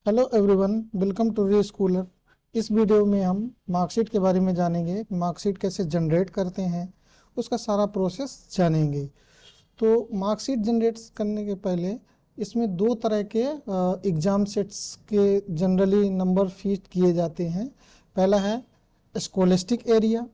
Hello everyone, welcome to reschooler. इस video में हम मार्कशीट के बारे में जानेंगे। मार्कशीट कैसे जनरेट करते हैं, उसका सारा प्रोसेस जानेंगे। तो मार्कशीट जनरेट करने के पहले इसमें दो तरह के एग्ज़ाम सेट्स के जनरली नंबर फीड किए जाते हैं। पहला है स्कोलेस्टिक एरिया,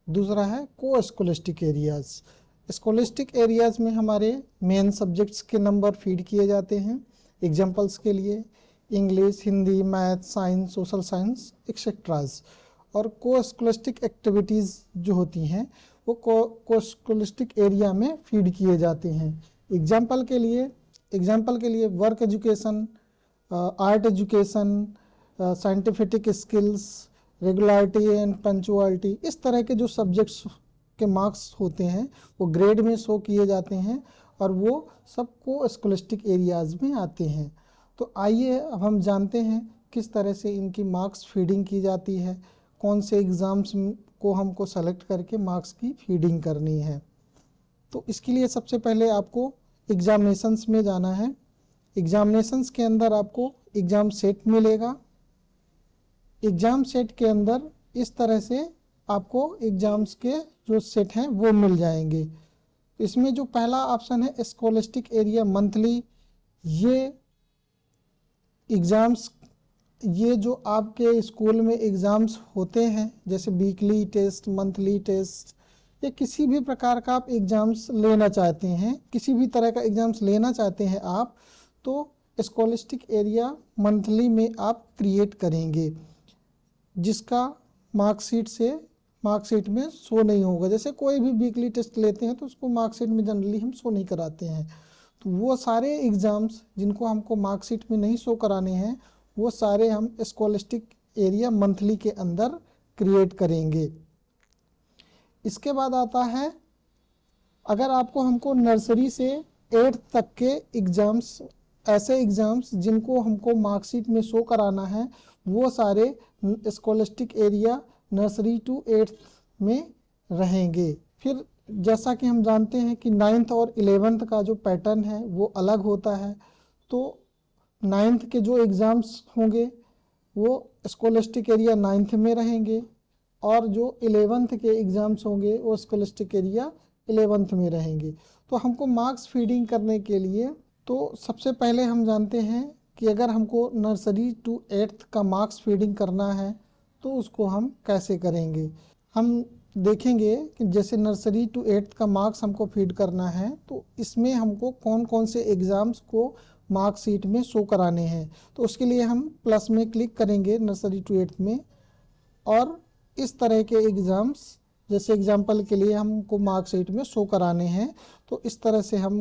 दूसरा है को स्कोलेस्टिक एरियाज़। स्कोलेस्टिक एरियाज़ में हमारे मेन सब्जेक्ट्स के नंबर फीड किए जाते हैं। एग्जाम्पल्स के लिए English, Hindi, math, science, social science etceteras. और को स्कोलेस्टिक एक्टिविटीज़ जो होती हैं वो को स्कोलेस्टिक एरिया में फीड किए जाते हैं। एग्जाम्पल के लिए work education, art education, scientific skills, regularity and punctuality, इस तरह के जो सब्जेक्ट्स के मार्क्स होते हैं वो ग्रेड में शो किए जाते हैं और वो सबको स्कोलेस्टिक एरियाज में आते हैं। तो आइए अब हम जानते हैं किस तरह से इनकी मार्क्स फीडिंग की जाती है, कौन से एग्ज़ाम्स को हमको सेलेक्ट करके मार्क्स की फीडिंग करनी है। तो इसके लिए सबसे पहले आपको एग्जामिनेशंस में जाना है। एग्जामिनेशंस के अंदर आपको एग्ज़ाम सेट मिलेगा। एग्ज़ाम सेट के अंदर इस तरह से आपको एग्ज़ाम्स के जो सेट हैं वो मिल जाएंगे। इसमें जो पहला ऑप्शन है स्कोलेस्टिक एरिया मंथली, ये जो आपके स्कूल में एग्ज़ाम्स होते हैं जैसे वीकली टेस्ट, मंथली टेस्ट, या किसी भी प्रकार का आप एग्ज़ाम्स लेना चाहते हैं, किसी भी तरह का एग्ज़ाम्स लेना चाहते हैं आप, तो स्कोलेस्टिक एरिया मंथली में आप क्रिएट करेंगे, जिसका मार्कशीट में शो नहीं होगा। जैसे कोई भी वीकली टेस्ट लेते हैं तो उसको मार्कशीट में जनरली हम शो नहीं कराते हैं। तो वो सारे एग्ज़ाम्स जिनको हमको मार्कशीट में नहीं शो कराने हैं वो सारे हम स्कोलेस्टिक एरिया मंथली के अंदर क्रिएट करेंगे। इसके बाद आता है, अगर हमको नर्सरी से 8th तक के एग्ज़ाम्स, ऐसे एग्ज़ाम्स जिनको हमको मार्कशीट में शो कराना है, वो सारे scholastic area nursery to 8th में रहेंगे। फिर जैसा कि हम जानते हैं कि 9th और 11th का जो पैटर्न है वो अलग होता है। तो 9th के जो एग्ज़ाम्स होंगे वो स्कोलेस्टिक एरिया 9th में रहेंगे और जो 11th के एग्ज़ाम्स होंगे वो स्कोलेस्टिक एरिया 11th में रहेंगे। तो हमको मार्क्स फीडिंग करने के लिए तो सबसे पहले हम जानते हैं कि अगर हमको नर्सरी टू 8th का मार्क्स फीडिंग करना है तो उसको हम कैसे करेंगे। हम देखेंगे कि जैसे नर्सरी टू 8th का मार्क्स हमको फीड करना है तो इसमें हमको कौन कौन से एग्ज़ाम्स को मार्कशीट में शो कराने हैं। तो उसके लिए हम प्लस में क्लिक करेंगे नर्सरी टू 8th में, और इस तरह के एग्ज़ाम्स, जैसे एग्जाम्पल के लिए हमको मार्कशीट में शो कराने हैं, तो इस तरह से हम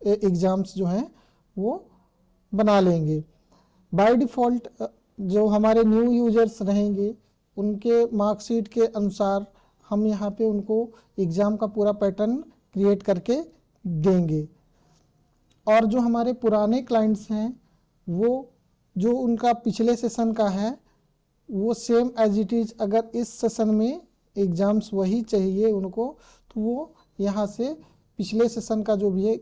एग्ज़ाम्स जो हैं वो बना लेंगे। बाय डिफ़ॉल्ट जो हमारे न्यू यूजर्स रहेंगे उनके मार्कशीट के अनुसार हम यहाँ पे उनको एग्ज़ाम का पूरा पैटर्न क्रिएट करके देंगे। और जो हमारे पुराने क्लाइंट्स हैं वो जो उनका पिछले सेशन का है वो सेम एज इट इज़, अगर इस सेशन में एग्ज़ाम्स वही चाहिए उनको तो वो यहाँ से पिछले सेशन का जो भी है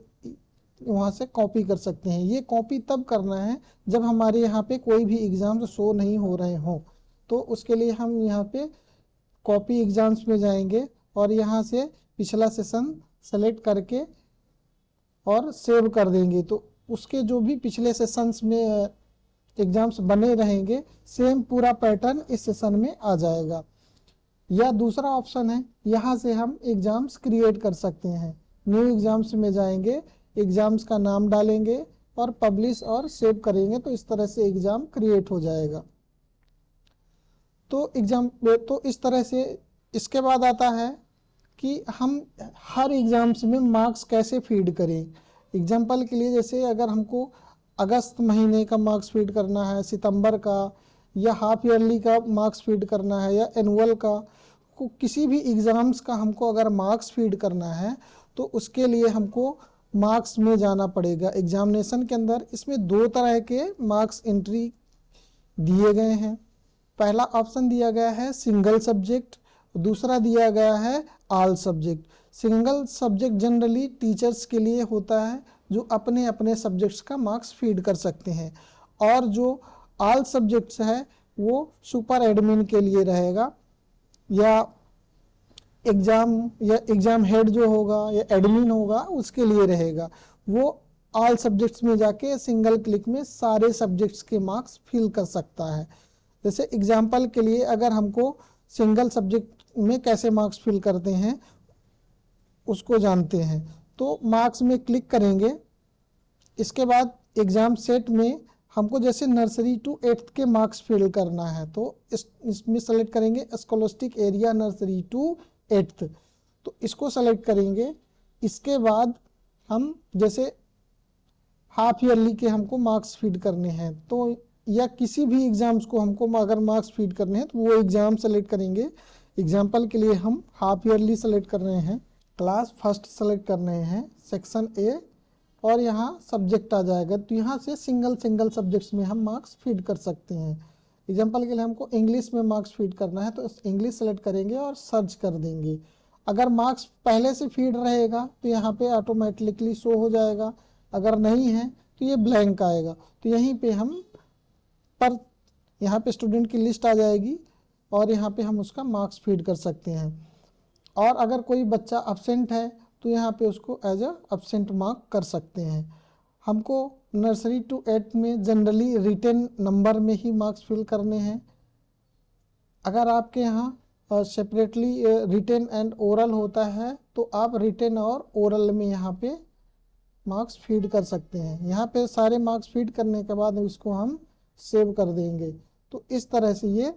वहाँ से कॉपी कर सकते हैं। ये कॉपी तब करना है जब हमारे यहाँ पे कोई भी एग्ज़ाम शो नहीं हो रहे हों। तो उसके लिए हम यहाँ पे कॉपी एग्ज़ाम्स में जाएंगे और यहाँ से पिछला सेशन सेलेक्ट करके और सेव कर देंगे। तो उसके जो भी पिछले सेशंस में एग्ज़ाम्स बने रहेंगे सेम पूरा पैटर्न इस सेशन में आ जाएगा। या दूसरा ऑप्शन है, यहाँ से हम एग्ज़ाम्स क्रिएट कर सकते हैं। न्यू एग्ज़ाम्स में जाएंगे, एग्ज़ाम्स का नाम डालेंगे और पब्लिश और सेव करेंगे, तो इस तरह से एग्ज़ाम क्रिएट हो जाएगा। तो इस तरह से इसके बाद आता है कि हम हर एग्ज़ाम्स में मार्क्स कैसे फीड करें। एग्जाम्पल के लिए जैसे अगर हमको अगस्त महीने का मार्क्स फीड करना है, सितंबर का, या हाफ ईयरली का मार्क्स फीड करना है, या एनुअल का, किसी भी एग्ज़ाम्स का हमको अगर मार्क्स फीड करना है तो उसके लिए हमको मार्क्स में जाना पड़ेगा। एग्जामिनेशन के अंदर इसमें दो तरह के मार्क्स एंट्री दिए गए हैं। पहला ऑप्शन दिया गया है सिंगल सब्जेक्ट, दूसरा दिया गया है all subject. Single subject generally teachers के लिए होता है जो अपने अपने सब्जेक्ट्स का मार्क्स फीड कर सकते हैं, और जो ऑल सब्जेक्ट्स है वो सुपर एडमिन के लिए रहेगा, या एग्जाम हेड जो होगा या एडमिन होगा उसके लिए रहेगा। वो ऑल सब्जेक्ट्स में जाके सिंगल क्लिक में सारे सब्जेक्ट्स के मार्क्स फिल कर सकता है। जैसे एग्जाम्पल के लिए अगर हमको सिंगल सब्जेक्ट में कैसे मार्क्स फिल करते हैं उसको जानते हैं, तो मार्क्स में क्लिक करेंगे। इसके बाद एग्जाम सेट में हमको जैसे नर्सरी टू 8th के मार्क्स फिल करना है, तो इसमें सेलेक्ट करेंगे scholastic area nursery to 8th, तो इसको सेलेक्ट करेंगे। इसके बाद हम जैसे हाफ ईयरली के हमको मार्क्स फीड करने हैं, तो या किसी भी एग्जाम्स को हमको अगर मार्क्स फीड करने हैं तो वो एग्जाम सेलेक्ट करेंगे। एग्जाम्पल के लिए हम हाफ ईयरली सेलेक्ट कर रहे हैं, क्लास फर्स्ट सेलेक्ट कर रहे हैं, सेक्शन ए, और यहाँ सब्जेक्ट आ जाएगा। तो यहाँ से सिंगल सब्जेक्ट्स में हम मार्क्स फीड कर सकते हैं। एग्जाम्पल के लिए हमको इंग्लिश में मार्क्स फीड करना है, तो इंग्लिश सेलेक्ट करेंगे और सर्च कर देंगे। अगर मार्क्स पहले से फीड रहेगा तो यहाँ पे ऑटोमेटिकली शो हो जाएगा, अगर नहीं है तो ये ब्लैंक आएगा। तो यहीं पे यहाँ पे स्टूडेंट की लिस्ट आ जाएगी और यहाँ पे हम उसका मार्क्स फीड कर सकते हैं। और अगर कोई बच्चा अब्सेंट है तो यहाँ पे उसको एज अ अब्सेंट मार्क कर सकते हैं। हमको नर्सरी टू 8 में जनरली रिटेन नंबर में ही मार्क्स फिल करने हैं। अगर आपके यहाँ सेपरेटली रिटेन एंड ओरल होता है तो आप रिटेन और ओरल में यहाँ पे मार्क्स फीड कर सकते हैं। यहाँ पे सारे मार्क्स फीड करने के बाद इसको हम सेव कर देंगे। तो इस तरह से ये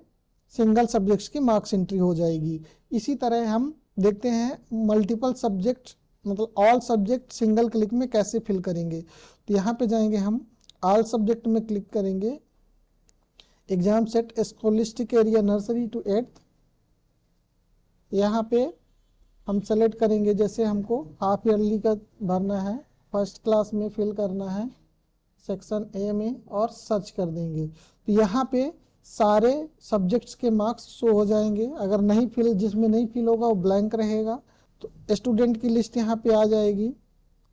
सिंगल सब्जेक्ट्स की मार्क्स एंट्री हो जाएगी। इसी तरह हम देखते हैं मल्टीपल सब्जेक्ट मतलब ऑल सब्जेक्ट सिंगल क्लिक में कैसे फिल करेंगे। तो यहाँ पे जाएंगे, हम ऑल सब्जेक्ट में क्लिक करेंगे, exam set scholastic area nursery to 8th, यहाँ पे हम सेलेक्ट करेंगे। जैसे हमको हाफ ईयरली का भरना है, फर्स्ट क्लास में फिल करना है सेक्शन ए में, और सर्च कर देंगे। तो यहाँ पे सारे सब्जेक्ट्स के मार्क्स शो हो जाएंगे। अगर नहीं फिल, जिसमें नहीं फिल होगा वो ब्लैंक रहेगा, तो स्टूडेंट की लिस्ट यहाँ पे आ जाएगी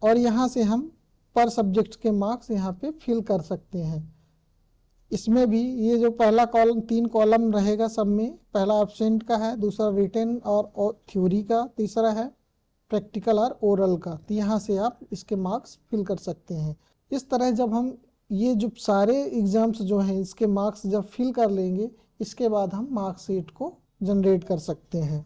और यहाँ से हम पर सब्जेक्ट के मार्क्स यहाँ पे फिल कर सकते हैं। इसमें भी ये जो पहला कॉलम 3 कॉलम रहेगा, सब में पहला एब्सेंट का है, दूसरा रिटेन और थ्योरी का, तीसरा है प्रैक्टिकल और ओरल का। तो यहाँ से आप इसके मार्क्स फिल कर सकते हैं। इस तरह जब हम ये जो सारे एग्जाम्स जो हैं इसके मार्क्स जब फिल कर लेंगे, इसके बाद हम मार्कशीट को जनरेट कर सकते हैं।